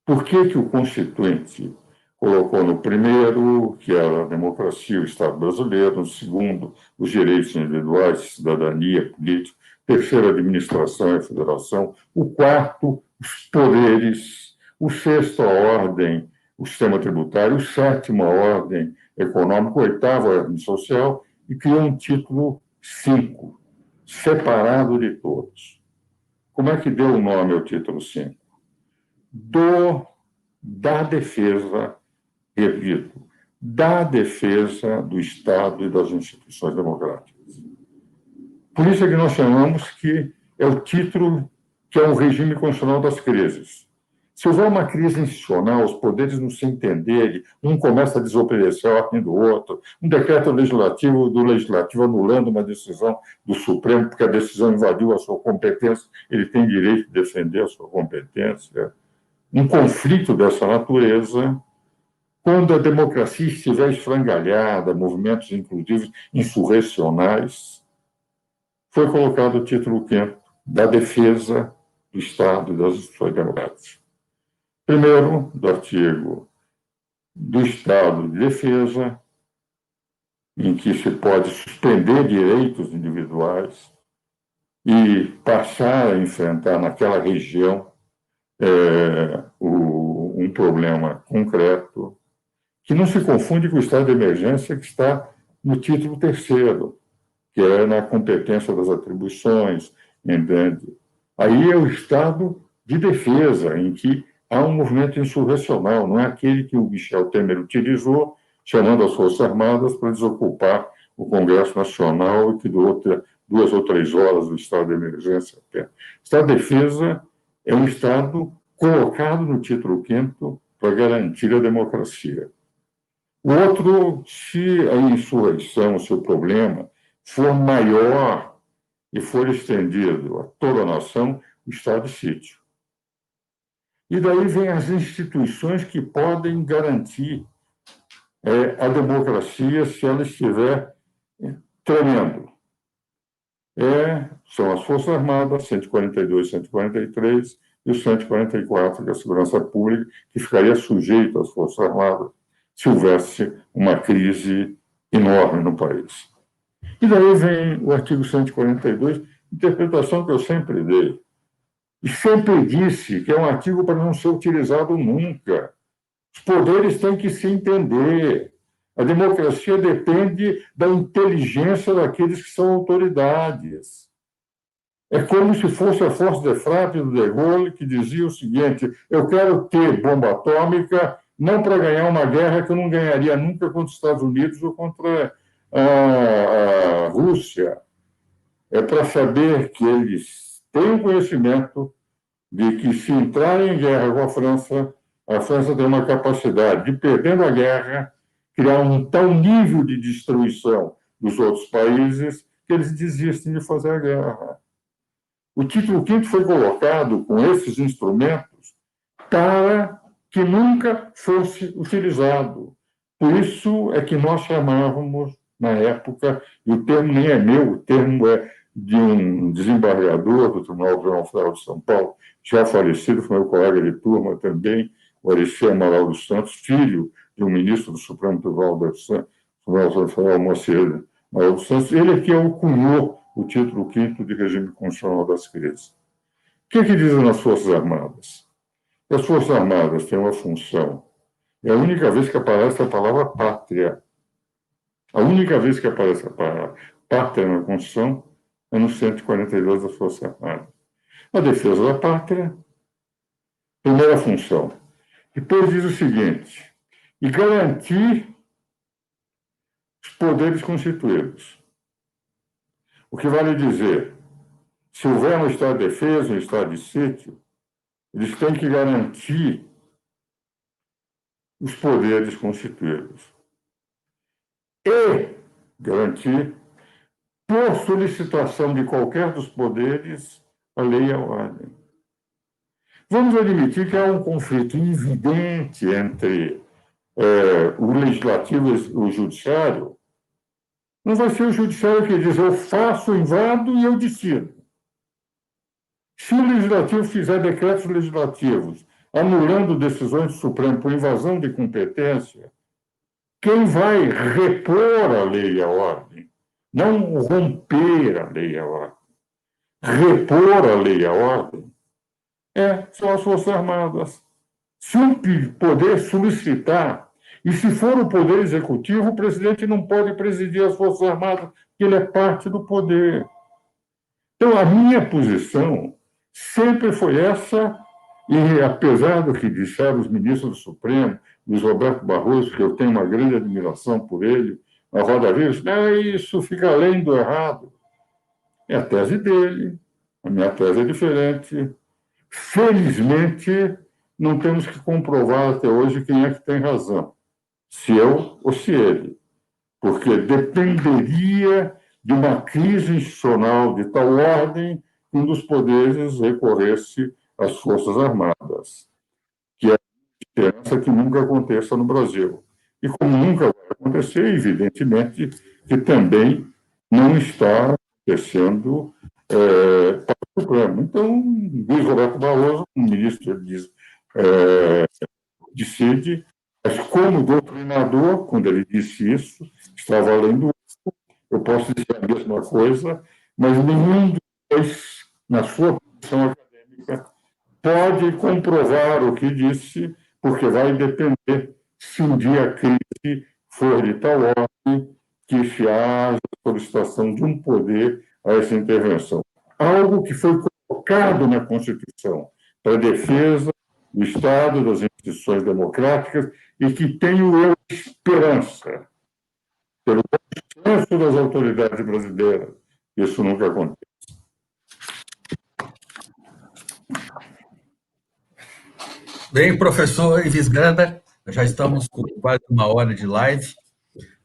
Por que o Constituinte colocou no primeiro, que era a democracia, o Estado brasileiro, no segundo, os direitos individuais, cidadania, política, terceiro, a administração e a federação, o quarto, os poderes, o sexto, a ordem, o sistema tributário, o sétimo, a ordem econômica, o oitavo, a ordem social, e criou um título 5, separado de todos. Como é que deu o nome ao título 5? Da defesa, repito, da defesa do Estado e das instituições democráticas. Por isso é que nós chamamos que é o título que é um regime constitucional das crises. Se houver uma crise institucional, os poderes não se entenderem, um começa a desobedecer a ordem do outro, um decreto legislativo do legislativo anulando uma decisão do Supremo, porque a decisão invadiu a sua competência, ele tem direito de defender a sua competência. um conflito dessa natureza quando a democracia estiver esfrangalhada, movimentos, inclusive, insurrecionais, foi colocado o título 5º da defesa do Estado e das instituições democráticas. Primeiro, do artigo do Estado de defesa, em que se pode suspender direitos individuais e passar a enfrentar naquela região um problema concreto, que não se confunde com o estado de emergência que está no título 3º, que é na competência das atribuições, entende? Aí é o estado de defesa, em que há um movimento insurrecional, não é aquele que o Michel Temer utilizou, chamando as Forças Armadas para desocupar o Congresso Nacional e que durou 2 ou 3 horas do estado de emergência. O estado de defesa é um estado colocado no título 5º para garantir a democracia. O outro, se a insurreição, se o problema for maior e for estendido a toda a nação, o estado de sítio. E daí vem as instituições que podem garantir a democracia se ela estiver tremendo. São as Forças Armadas, 142, 143, e o 144, que é a Segurança Pública, que ficaria sujeito às Forças Armadas se houvesse uma crise enorme no país. E daí vem o artigo 142, interpretação que eu sempre dei. E sempre disse que é um artigo para não ser utilizado nunca. Os poderes têm que se entender. A democracia depende da inteligência daqueles que são autoridades. É como se fosse a Força de Frappe do De Gaulle, que dizia o seguinte: eu quero ter bomba atômica não para ganhar uma guerra que eu não ganharia nunca contra os Estados Unidos ou contra a Rússia. É para saber que eles têm o conhecimento de que, se entrarem em guerra com a França tem uma capacidade de, perdendo a guerra, criar um tal nível de destruição dos outros países que eles desistem de fazer a guerra. O título 5º foi colocado com esses instrumentos para que nunca fosse utilizado. Por isso é que nós chamávamos, na época, e o termo nem é meu, o termo é de um desembargador do Tribunal Regional Federal de São Paulo, já falecido, foi meu colega de turma também, o Alexandre Amaral dos Santos, filho de um ministro do Supremo Tribunal Federal, Moacir Amaral dos Santos. Ele é que cunhou o título 5º de regime constitucional das crises. O que dizem nas Forças Armadas? As Forças Armadas têm uma função. É a única vez que aparece a palavra pátria. A única vez que aparece a palavra pátria na Constituição é no 142 das Forças Armadas. A defesa da pátria, primeira função. Depois diz o seguinte: e garantir os poderes constituídos. O que vale dizer, se houver um estado de defesa, um estado de sítio, eles têm que garantir os poderes constituídos. E garantir, por solicitação de qualquer dos poderes, a lei e a ordem. Vamos admitir que há um conflito evidente entre o legislativo e o judiciário. Não vai ser o judiciário que diz: eu faço, invado e eu decido. Se o legislativo fizer decretos legislativos anulando decisões do Supremo por invasão de competência, quem vai repor a lei e a ordem, não romper a lei e a ordem, repor a lei e a ordem, são as Forças Armadas. Se um poder solicitar, e se for o Poder Executivo, o presidente não pode presidir as Forças Armadas, porque ele é parte do poder. Então, a minha posição sempre foi essa, e apesar do que disseram os ministros do Supremo, Luiz Roberto Barroso, que eu tenho uma grande admiração por ele, na Roda Viva, isso fica além do errado. É a tese dele, a minha tese é diferente. Felizmente, não temos que comprovar até hoje quem é que tem razão, se eu ou se ele, porque dependeria de uma crise institucional de tal ordem que um dos poderes recorresse às Forças Armadas. esperança que nunca aconteça no Brasil. E como nunca vai acontecer, evidentemente que também não está acontecendo para o Supremo. Então, Luiz Roberto Barroso, o ministro, decide, mas como doutrinador, quando ele disse isso, estava além do... Eu posso dizer a mesma coisa, mas nenhum dos dois, na sua posição acadêmica, pode comprovar o que disse, porque vai depender se um dia a crise for de tal ordem que se haja solicitação de um poder a essa intervenção. Algo que foi colocado na Constituição para a defesa do Estado, das instituições democráticas, e que tenho eu esperança, pelo bom senso das autoridades brasileiras, isso nunca acontece. Bem, professor Ives Ganda, já estamos com quase uma hora de live.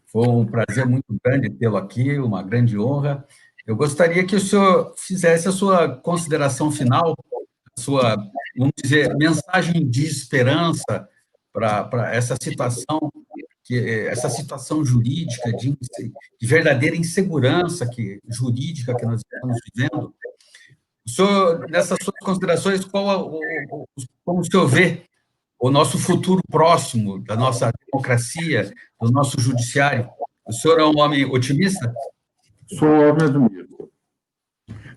Foi um prazer muito grande tê-lo aqui, uma grande honra. Eu gostaria que o senhor fizesse a sua consideração final, a sua, vamos dizer, mensagem de esperança para essa situação jurídica, de verdadeira insegurança jurídica que nós estamos vivendo. O senhor, nessas suas considerações, como o senhor vê o nosso futuro próximo, da nossa democracia, do nosso judiciário? O senhor é um homem otimista? Sou um homem otimista.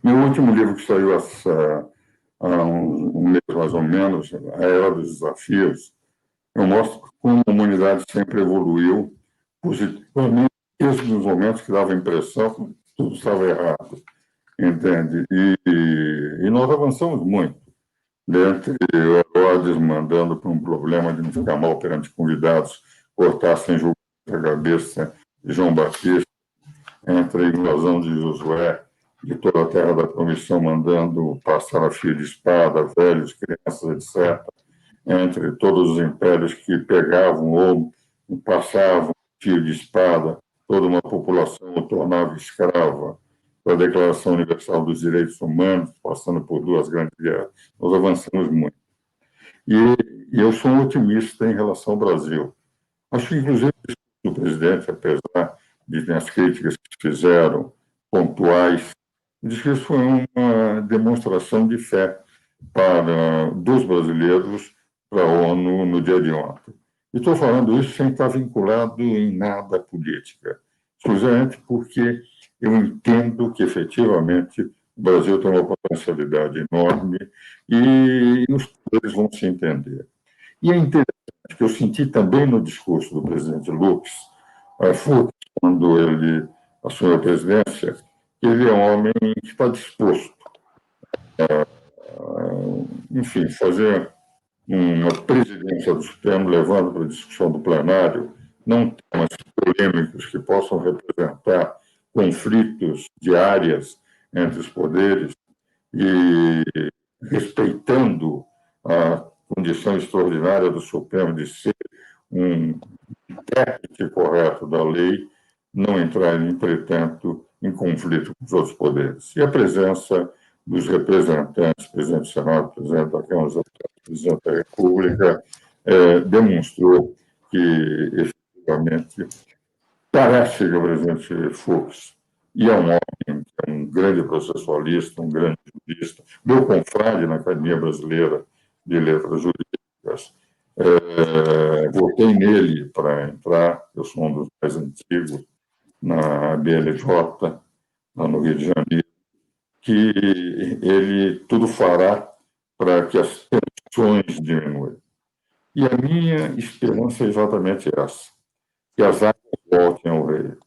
Meu último livro, que saiu há um mês mais ou menos, A Era dos Desafios, eu mostro como a humanidade sempre evoluiu positivamente, mesmo nos momentos que dava a impressão que tudo estava errado, entende? E nós avançamos muito. Dentre Herodes mandando para um problema de não ficar mal perante convidados, cortassem a cabeça de João Batista, entre a invasão de Josué, de toda a terra da promissão, mandando passar a fio de espada, velhos, crianças, etc., entre todos os impérios que pegavam ou passavam fio de espada, toda uma população o tornava escrava, a Declaração Universal dos Direitos Humanos, passando por duas grandes guerras. Nós avançamos muito. E eu sou um otimista em relação ao Brasil. Acho que, inclusive, o presidente, apesar de as críticas que fizeram, pontuais, diz que isso foi uma demonstração de fé dos brasileiros para a ONU no dia de ontem. E estou falando isso sem estar vinculado em nada à política, exclusivamente porque eu entendo que, efetivamente, o Brasil tem uma potencialidade enorme e os poderes vão se entender. E é interessante que eu senti também no discurso do presidente Fux, quando ele assumiu a presidência, que ele é um homem que está disposto a, enfim, fazer uma presidência do Supremo levando para a discussão do plenário não temas polêmicos que possam representar conflitos de áreas entre os poderes e respeitando a condição extraordinária do Supremo de ser um intérprete correto da lei, não entrar, entretanto, em conflito com os outros poderes. E a presença dos representantes, presidente do Senado, presidente da Câmara dos Deputados, presidente da República, demonstrou que, efetivamente, parece que o presidente Fux e é um homem, é um grande processualista, um grande jurista, meu confrade na Academia Brasileira de Letras Jurídicas. Votei nele para entrar, eu sou um dos mais antigos, na BLJ, lá no Rio de Janeiro, que ele tudo fará para que as tensões diminuam. E a minha esperança é exatamente essa, que as águas voltem ao Rio,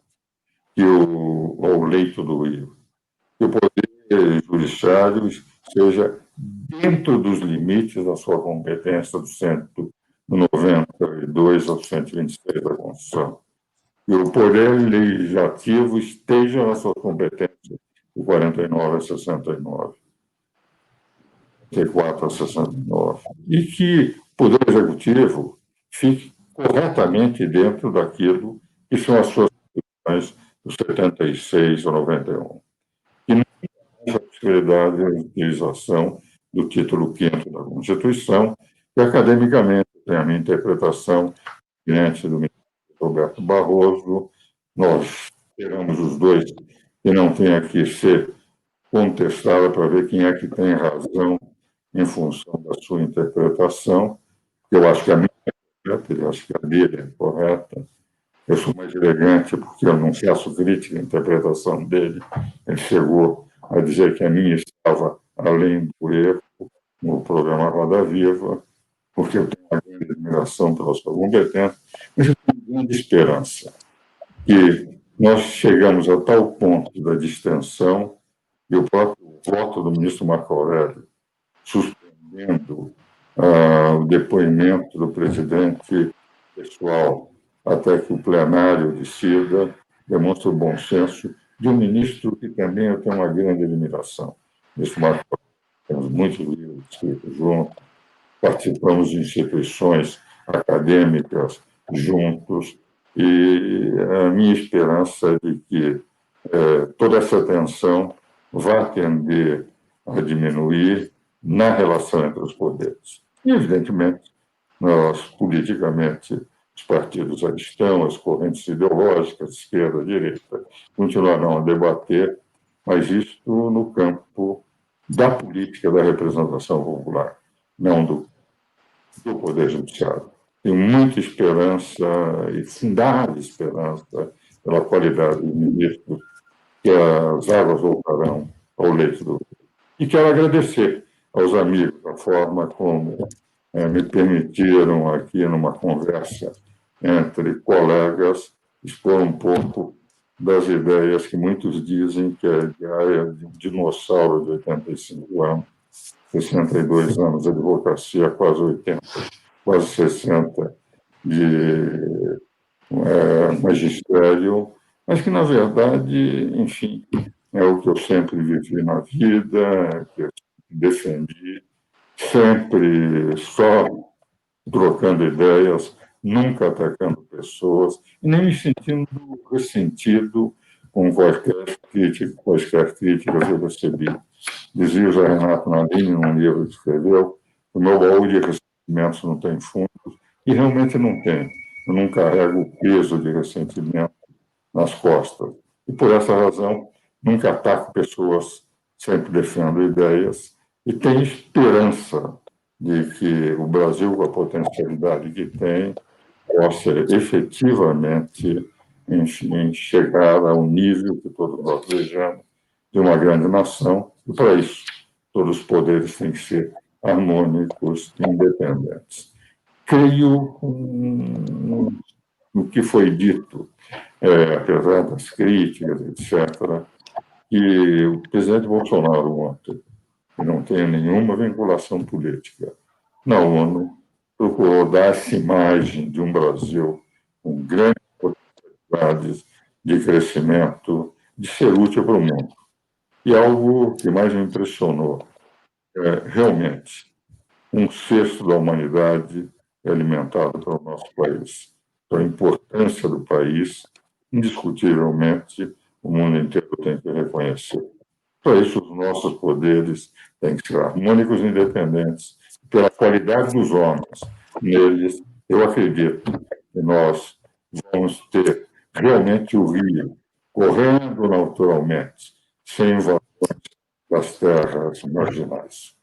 ao leito do Rio, que o poder judiciário seja dentro dos limites da sua competência do 192 ao 126 da Constituição, e o poder legislativo esteja na sua competência de 49 a 69, 54 a 69, e que o poder executivo fique corretamente dentro daquilo que são as suas funções do 76 ao 91. E não há a possibilidade de utilização do título 5º da Constituição, que academicamente tem a minha interpretação diante do ministro Roberto Barroso. Nós esperamos os dois que não tenha que ser contestada para ver quem é que tem razão em função da sua interpretação. Eu acho que a minha é correta, eu acho que a dele é correta. Eu sou mais elegante porque eu não faço crítica à interpretação dele. Ele chegou a dizer que a minha estava além do erro no programa Roda Viva, porque eu tenho uma grande admiração pela sua competência, mas eu tenho uma grande esperança que nós chegamos a tal ponto da distensão e o próprio voto do ministro Marco Aurélio suspendendo o depoimento do presidente pessoal até que o plenário decida, demonstra o bom senso de um ministro que também eu tenho uma grande admiração. Ministro Marco Aurélio, temos muitos livros escritos juntos, participamos de instituições acadêmicas juntos, e a minha esperança é de que toda essa tensão vai tender a diminuir na relação entre os poderes. E, evidentemente, nós, politicamente, os partidos à estão, as correntes ideológicas, esquerda, direita, continuarão a debater, mas isto no campo da política da representação popular, não do Poder Judiciário. Tenho muita esperança e fundada esperança pela qualidade do ministro que as águas voltarão ao leito do rio. E quero agradecer aos amigos a forma como me permitiram aqui, numa conversa entre colegas, expor um pouco das ideias que muitos dizem que é de área de um dinossauro de 85 anos, 62 anos de advocacia, quase 80, quase 60 de magistério, mas que, na verdade, enfim, é o que eu sempre vivi na vida, que eu defendi, sempre só trocando ideias, nunca atacando pessoas, e nem me sentindo ressentido com quaisquer críticas que eu recebi. Dizia o José Renato Nalini, num livro que escreveu, o meu baú de ressentimentos não tem fundo, e realmente não tem. Eu não carrego o peso de ressentimento nas costas. E, por essa razão, nunca ataco pessoas, sempre defendo ideias, e tenho esperança de que o Brasil, com a potencialidade que tem, possa efetivamente chegar ao nível que todos nós desejamos de uma grande nação, e, para isso, todos os poderes têm que ser harmônicos e independentes. Creio no que foi dito, apesar das críticas, etc., que o presidente Bolsonaro ontem, que não tem nenhuma vinculação política, na ONU, procurou dar essa imagem de um Brasil com grandes possibilidades de crescimento, de ser útil para o mundo. E algo que mais me impressionou é, realmente, 1/6 da humanidade é alimentado pelo nosso país. Então, a importância do país, indiscutivelmente, o mundo inteiro tem que reconhecer. Para isso, os nossos poderes têm que ser harmônicos e independentes. Pela qualidade dos homens neles, eu acredito que nós vamos ter realmente o rio correndo naturalmente, sem invasões das terras marginais.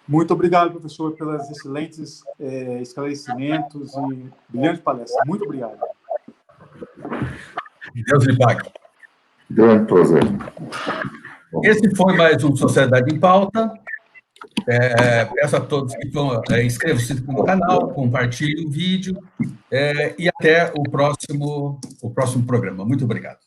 Muito obrigado, professor, pelos excelentes esclarecimentos e brilhante palestra. Muito obrigado. Deus lhe pague. Grande prazer. Esse foi mais um Sociedade em Pauta. Peço a todos que inscrevam-se no canal, compartilhem o vídeo e até o próximo programa. Muito obrigado.